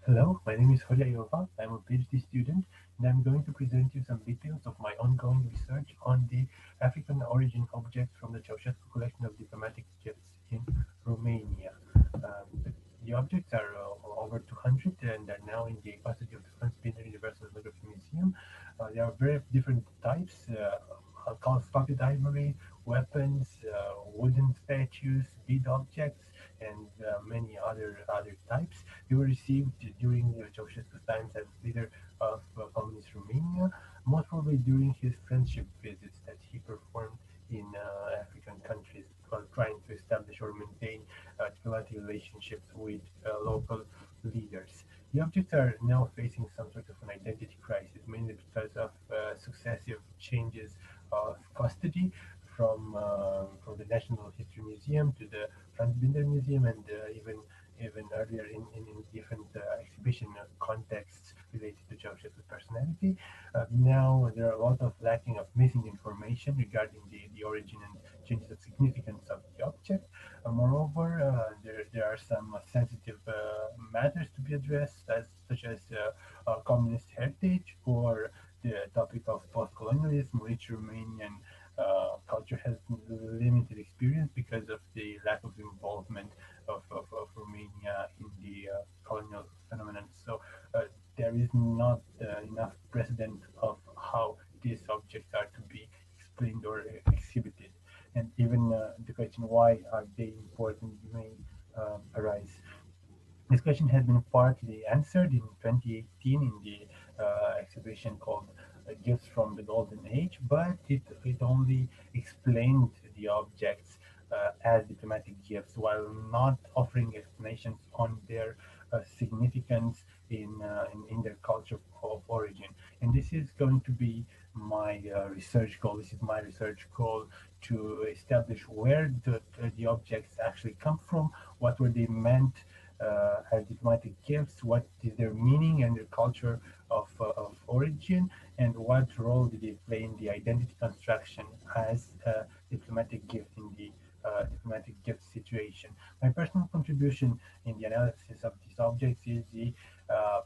Hello, my name is Horia IOVA. I'm a PhD student and I'm going to present you some details of my ongoing research on the African origin objects from the Ceausescu collection of diplomatic gifts in Romania. The objects are over 200 and are now in the custody of the Franz Binder Universal Ethnography Museum. There are very different types, sculpted ivory, weapons, wooden statues, bead objects, and many other types. They were received during Ceausescu's times as leader of communist Romania, most probably during his friendship visits that he performed in African countries while trying to establish or maintain diplomatic relationships with local leaders. The objects are now facing some sort of an identity crisis, mainly because of successive changes of custody from the National History Museum to the Franz Binder Museum, and even earlier in different exhibition contexts related to Ceausescu's personality. Now there are a lot of lacking of missing information regarding the origin and changes of significance of the object. Moreover, there are some sensitive matters to be addressed, such as communist heritage or the topic of post-colonialism, which Romanian culture has limited experience because of the lack of involvement of Romania in the colonial phenomenon. So there is not enough precedent of how these objects are to be explained or exhibited. And even the question why are they important may arise. This question has been partly answered in 2018 in the exhibition called Gifts from the Golden Age, but it only explained the objects as diplomatic gifts while not offering explanations on their significance in their culture of origin. And this is going to be my research goal. This is my research goal to establish where the objects actually come from, what were they meant as diplomatic gifts, what is their meaning and their culture of origin, and what role did they play in the identity construction as a diplomatic gift in the diplomatic gift situation. My personal contribution in the analysis of these objects is the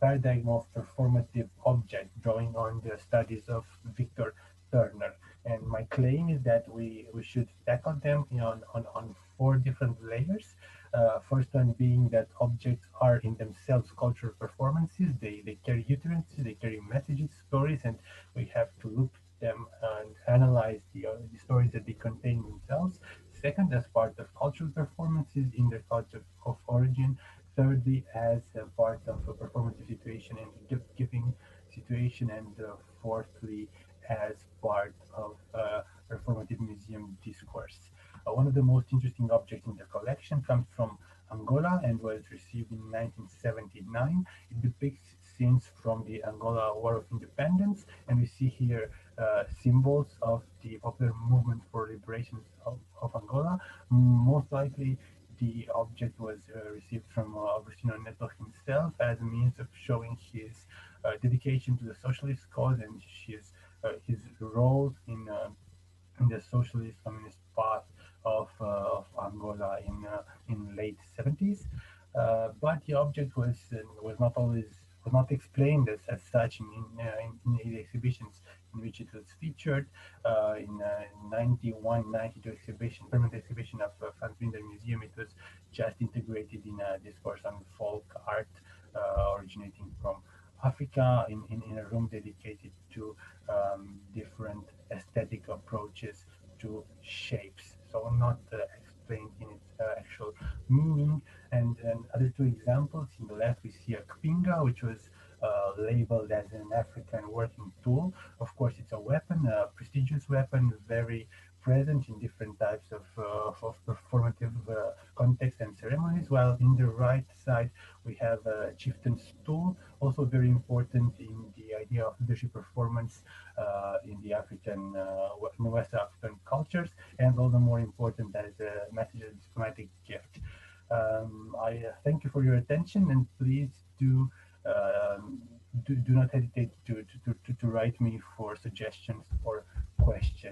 paradigm of performative object, drawing on the studies of Victor Turner. And my claim is that we should tackle them on four different layers. First one being that objects are in themselves cultural performances. They carry utterances, they carry messages, stories, and we have to look at them and analyze the stories that they contain themselves. Second, as part of cultural performances in their culture of origin. Thirdly, as a part of a performative situation and gift giving situation. And fourthly, as part of performative museum discourse. One of the most interesting objects in the collection comes from Angola and was received in 1979. It depicts scenes from the Angola War of Independence, and we see here symbols of the popular movement for liberation of Angola. Most likely, the object was received from Agostinho Neto himself as a means of showing his dedication to the socialist cause and his role in the socialist communist path of Angola in late 70s. But the object was not explained as such in the exhibitions in which it was featured. In 91, 92 exhibition, permanent exhibition of Franz Binder Museum, it was just integrated in a discourse on folk art originating from Africa in a room dedicated to different aesthetic approaches to shapes. So not explained in its actual meaning. And other two examples, in the left we see a Pinga, which was labeled as an African working tool. Of course, it's a weapon, a prestigious weapon, very present in different types of performative contexts and ceremonies. While in the right side we have a chieftain's tool, also very important in the idea of leadership performance in the in the West African cultures, and all the more important as a message of diplomatic gift. I thank you for your attention, and please do not hesitate to write me for suggestions or questions.